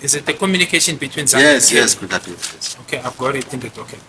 Is it the communication between Zandi Yes, and yes, Brigadier. Yes. Okay, I've got it in the docket.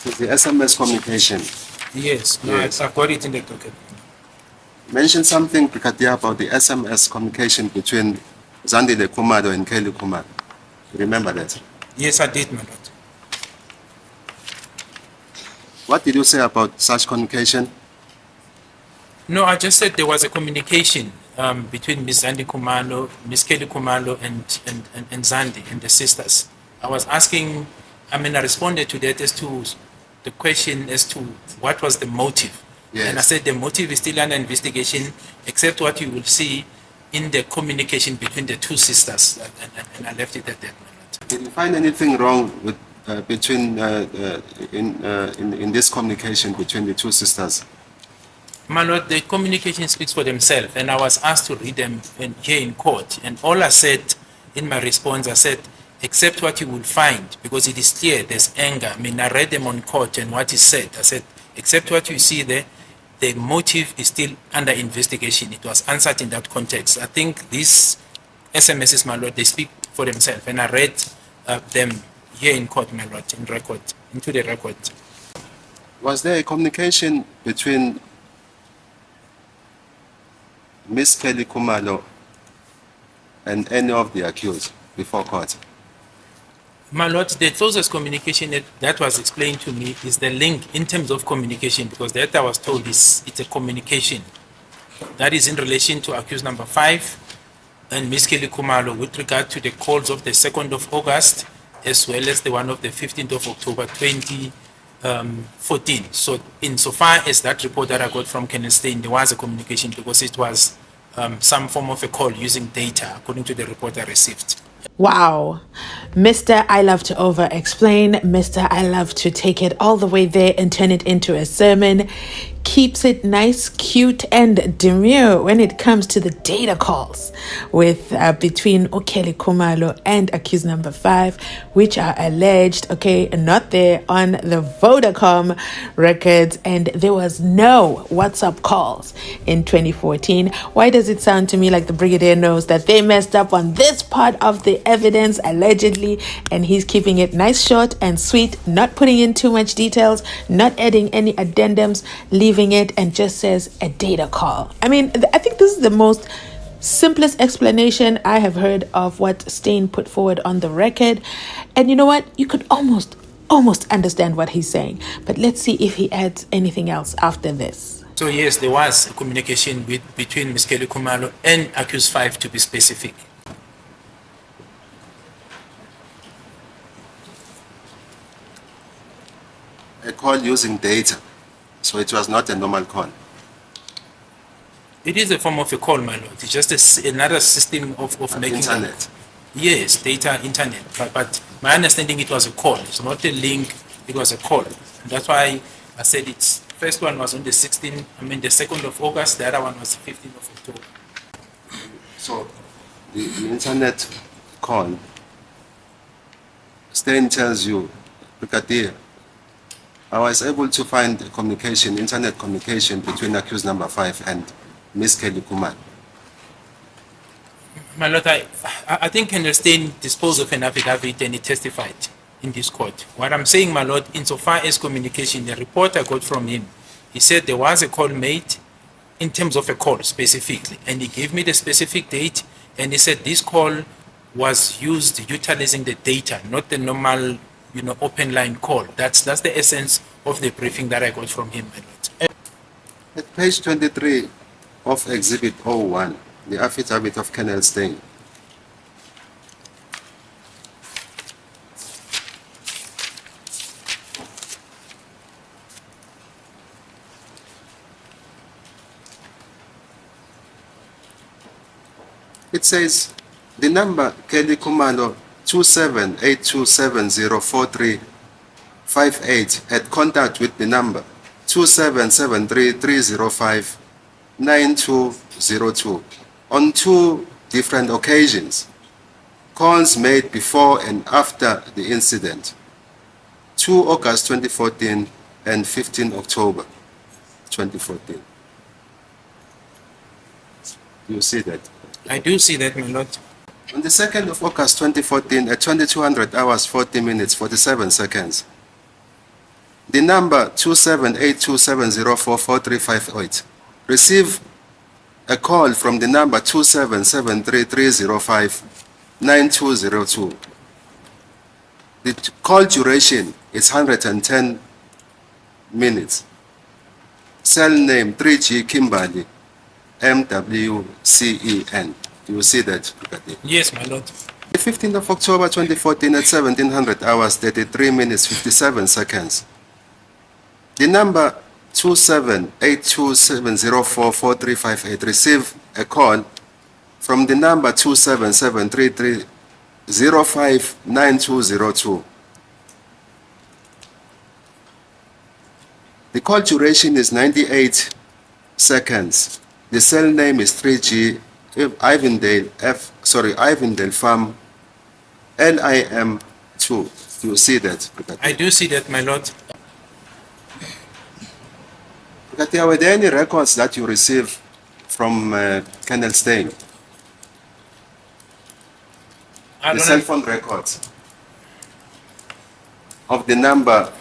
It's the SMS communication. Yes, no, Yes. I've got it in the docket. Mention something, Brigadier, about the SMS communication between Zandile Khumalo and Kelly Khumalo. Remember that? Yes, I did, my lord. What did you say about such communication? No, I just said there was a communication between Miss Zandi Khumalo, Miss Kelly Khumalo, and Zandi and the sisters. I was asking, I responded to that as to the question as to what was the motive. Yes. And I said the motive is still under investigation, except what you will see in the communication between the two sisters. And I left it at that, my lord. Did you find anything wrong with in this communication between the two sisters? My lord, the communication speaks for themselves, and I was asked to read them here in court. And all I said in my response, I said, except what you will find, because it is clear there's anger. I read them on court and what is said. I said, except what you see there, the motive is still under investigation. It was answered in that context. I think these SMSs, my lord, they speak for themselves. And I read them here in court, my lord, into the record. Was there a communication between Miss Kelly Khumalo and any of the accused before court? My lord, the closest communication that was explained to me is the link in terms of communication, because that I was told it's a communication that is in relation to accused number 5 and Miss Kelly Khumalo with regard to the calls of the 2nd of August as well as the one of the 15th of October 2014. So insofar as that report that I got from Kenneth Stein, there was a communication because it was some form of a call using data according to the report I received. Wow. Mr. I love to over explain. Mr. I love to take it all the way there and turn it into a sermon. Keeps it nice, cute, and demure when it comes to the data calls with between Kelly Khumalo and accused number 5, which are alleged, not there on the Vodacom records, and there was no WhatsApp calls in 2014. Why does it sound to me like the Brigadier knows that they messed up on this part of the evidence, allegedly, and he's keeping it nice, short, and sweet, not putting in too much details, not adding any addendums, leaving it and just says a data call. I think this is the most simplest explanation I have heard of what Stein put forward on the record. And you know what? You could almost understand what he's saying. But let's see if he adds anything else after this. So yes, there was a communication between Ms. Kelly Khumalo and accused 5 to be specific. A call using data. So it was not a normal call. It is a form of a call, my lord. It's just another system of making internet. Yes, data, internet. But my understanding, it was a call. It's not a link. It was a call. And that's why I said it's first one was on the 2nd of August. The other one was the 15th of October. So the internet call, Stein tells you, Brigadier, I was able to find internet communication between accused number 5 and Miss Kelly Khumalo. My lord, I think Kenneth Stein disposed of an affidavit and he testified in this court. What I'm saying, my lord, insofar as communication, the report I got from him, he said there was a call made in terms of a call specifically, and he gave me the specific date, and he said this call was used utilizing the data, not the normal open line call. That's the essence of the briefing that I got from him. At page 23 of Exhibit 01, the affidavit of Kenneth Stein, it says the number Kelly Khumalo 2782704358 had contact with the number 2773-305-9202 on 2 different occasions. Calls made before and after the incident, 2 August 2014 and 15 October 2014. Do you see that? I do see that, my lord. On the 2nd of August 2014, at 2200 hours 40 minutes 47 seconds, the number 2782704435 received a call from the number 277330599202. The call duration is 110 minutes. Cell name 3G Kimberly, MWCEN. Do you see that, Brigadier? Yes, my lord. The 15th of October 2014 at 1700 hours 33 minutes 57 seconds. The number 2782704435 received a call from the number 27733059202. The call duration is 98 seconds. The cell name is 3G Ivendale Farm LIM2. Do you see that? I do see that, my lord. Brigadier, were there any records that you received from Colonel Stein? I The don't cell know. phone records of the number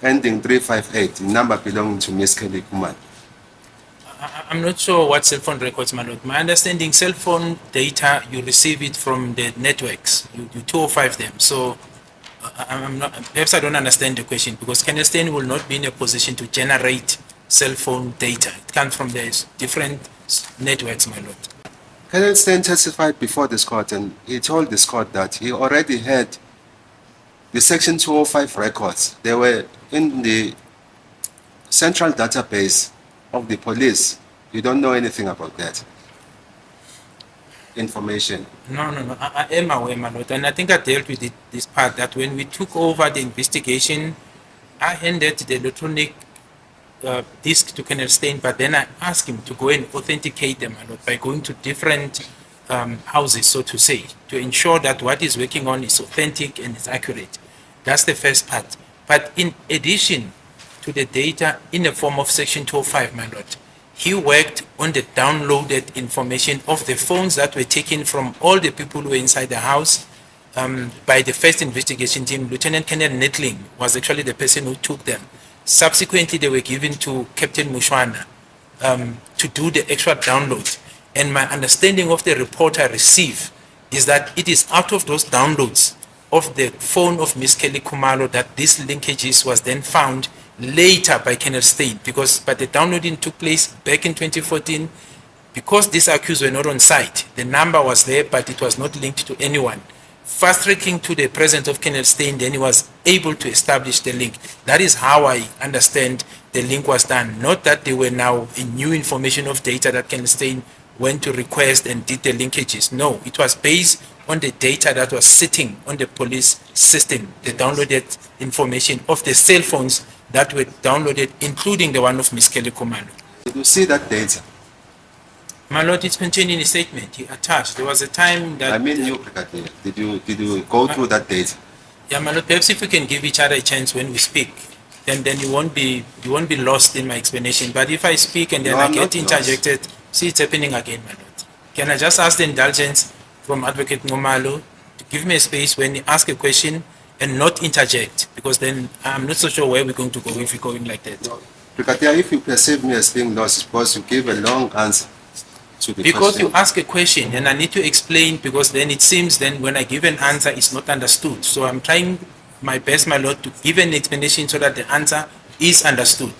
ending 358, the number belonging to Miss Kelly Kuman. I'm not sure what cell phone records, my lord. My understanding, cell phone data, you receive it from the networks. You 205 them. So I'm not, perhaps I don't understand the question, because Colonel Stein will not be in a position to generate cell phone data. It comes from the different networks, my lord. Colonel Stein testified before this court, and he told this court that he already had the Section 205 records. They were in the central database of the police. You don't know anything about that information. No. I am aware, my lord. And I think I dealt with this part, that when we took over the investigation, I handed the electronic disk to Colonel Stein, but then I asked him to go and authenticate them, my lord, by going to different houses, so to say, to ensure that what he's working on is authentic and is accurate. That's the first part. But in addition to the data in the form of Section 205, my lord, he worked on the downloaded information of the phones that were taken from all the people who were inside the house by the first investigation team. Lieutenant Colonel Nettling was actually the person who took them. Subsequently, they were given to Captain Mushwana to do the actual download. And my understanding of the report I received is that it is out of those downloads of the phone of Miss Kelly Kumalo that these linkages was then found later by Colonel Stein, but the downloading took place back in 2014. Because these accused were not on site, the number was there, but it was not linked to anyone. Fast tracking to the presence of Colonel Stein, then he was able to establish the link. That is how I understand the link was done. Not that they were now in new information of data that Colonel Stein went to request and did the linkages. No, it was based on the data that was sitting on the police system, the downloaded information of the cell phones that were downloaded, including the one of Miss Kelly Kumalo. Did you see that data? My lord, it's contained in a statement he attached. There was a time that... I mean, you, Brigadier, did you go through that data? Yeah, my lord, perhaps if we can give each other a chance when we speak, then you won't be lost in my explanation. But if I speak and then I get interjected, see, it's happening again, my lord. Can I just ask the indulgence from Advocate Ngomalo to give me a space when he asks a question and not interject, because then I'm not so sure where we're going to go if we're going like that. Brigadier, if you perceive me as being lost, suppose you give a long answer to the Because question. you ask a question and I need to explain, because then it seems then when I give an answer, it's not understood. So I'm trying my best, my lord, to give an explanation so that the answer is understood.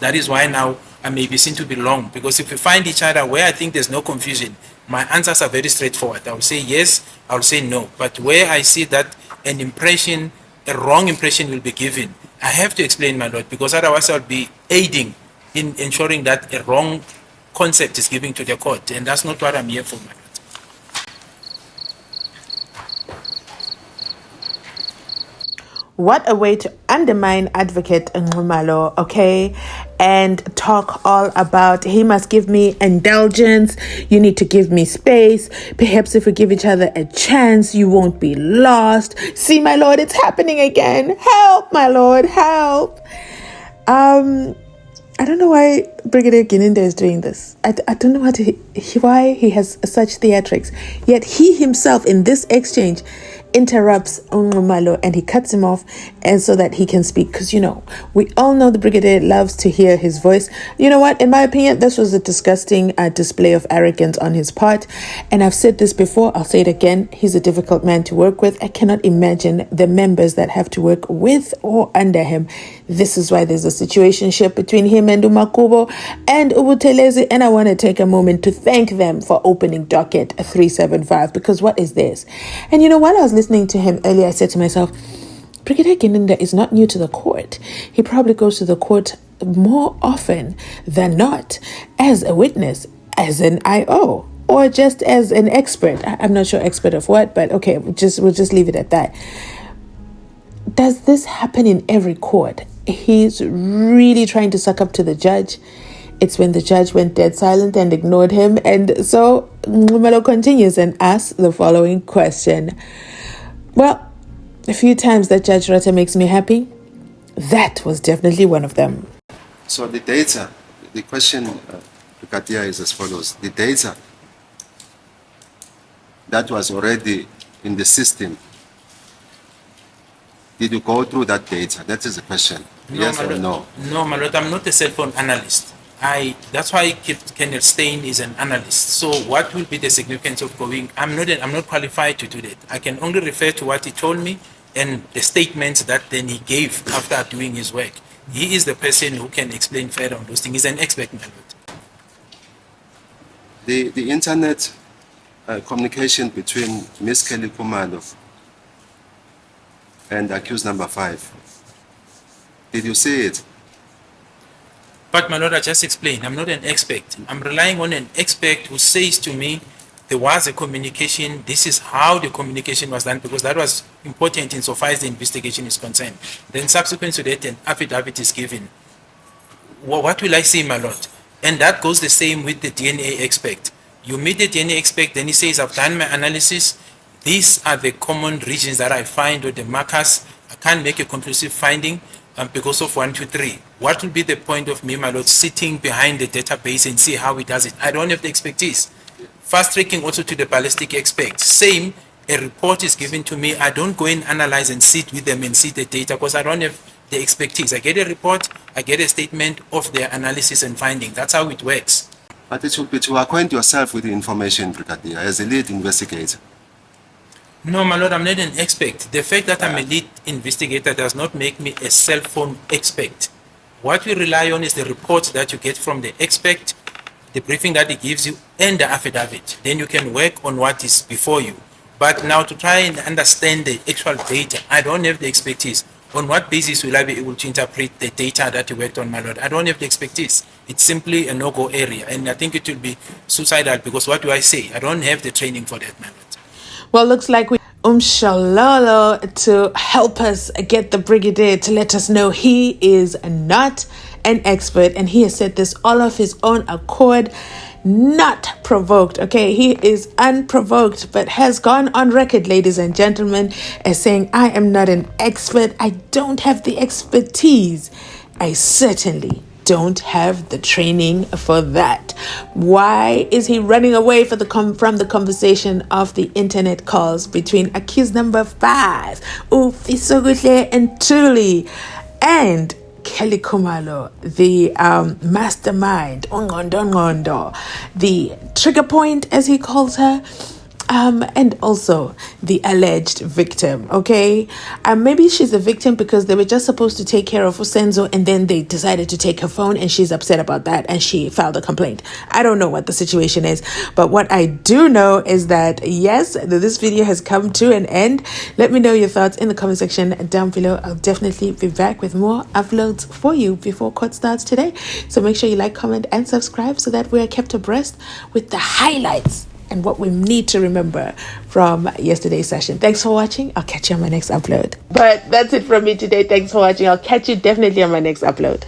That is why now I may be seen to be long, because if we find each other where I think there's no confusion, my answers are very straightforward. I will say yes, I will say no. But where I see that an impression, a wrong impression will be given, I have to explain, my lord, because otherwise I'll be aiding in ensuring that a wrong concept is given to the court, and that's not what I'm here for, my lord. What a way to undermine Advocate Ngumalo, okay? And talk all about, he must give me indulgence, you need to give me space, perhaps if we give each other a chance, you won't be lost. See, my lord, it's happening again. Help, my lord, help. I don't know why Brigadier Gininda is doing this. I don't know why he has such theatrics. Yet he himself in this exchange interrupts Onumalo and he cuts him off, and so that he can speak. Because, we all know the Brigadier loves to hear his voice. You know what? In my opinion, this was a disgusting display of arrogance on his part. And I've said this before, I'll say it again. He's a difficult man to work with. I cannot imagine the members that have to work with or under him. This is why there's a situationship between him and Umakubo and Ubutelezi. And I want to take a moment to thank them for opening docket 375, because what is this? And while I was listening to him earlier, I said to myself, Brigadier Gininda is not new to the court. He probably goes to the court more often than not as a witness, as an IO, or just as an expert. I'm not sure expert of what, but okay, we'll just leave it at that. Does this happen in every court? He's really trying to suck up to the judge. It's when the judge went dead silent and ignored him. And so Ngumalo continues and asks the following question. Well, a few times that Judge Rata makes me happy. That was definitely one of them. So the data, the question, Brigadier, is as follows. The data that was already in the system, did you go through that data? That is the question. No, yes or Lord, no? No, my lord, I'm not a cell phone analyst. That's why Kenneth Stein is an analyst. So what will be the significance of going? I'm not qualified to do that. I can only refer to what he told me and the statements that then he gave after doing his work. He is the person who can explain further on those things. He's an expert, my lord. The internet communication between Ms. Kelly Kumalo and accused number 5. Did you see it? But my lord, I just explained, I'm not an expert. I'm relying on an expert who says to me, there was a communication, this is how the communication was done, because that was important insofar as the investigation is concerned. Then subsequent to that, an affidavit is given. What will I say, my lord? And that goes the same with the DNA expert. You meet the DNA expert, then he says, I've done my analysis. These are the common regions that I find, or the markers. I can't make a conclusive finding because of 1, 2, 3. What will be the point of me, my lord, sitting behind the database and see how he does it? I don't have the expertise. Fast tracking also to the ballistic expert. Same, a report is given to me. I don't go and analyze and sit with them and see the data because I don't have the expertise. I get a report, I get a statement of their analysis and finding. That's how it works. But it should be to acquaint yourself with the information, Brigadier, as a lead investigator. No, my lord, I'm not an expert. The fact that I'm a lead investigator does not make me a cell phone expert. What we rely on is the report that you get from the expert, the briefing that he gives you, and the affidavit. Then you can work on what is before you. But now to try and understand the actual data, I don't have the expertise. On what basis will I be able to interpret the data that you worked on, my lord? I don't have the expertise. It's simply a no-go area. And I think it will be suicidal because what do I say? I don't have the training for that, my lord. Well, looks like we Shalolo to help us get the Brigadier to let us know he is not an expert, and he has said this all of his own accord, not provoked. Okay, he is unprovoked, but has gone on record, ladies and gentlemen, as saying, I am not an expert. I don't have the expertise. I certainly don't have the training for that. Why is he running away from the conversation of the internet calls between accused number 5, Ufisogutle and Tuli, and Kelly Kumalo, the mastermind, the trigger point, as he calls her, and also the alleged victim, okay? Maybe she's a victim because they were just supposed to take care of SENZO and then they decided to take her phone and she's upset about that and she filed a complaint. I don't know what the situation is, but what I do know is that, yes, this video has come to an end. Let me know your thoughts in the comment section down below. I'll definitely be back with more uploads for you before court starts today. So make sure you like, comment, and subscribe so that we are kept abreast with the highlights and what we need to remember from yesterday's session. Thanks for watching. I'll catch you on my next upload. But that's it from me today. Thanks for watching. I'll catch you definitely on my next upload.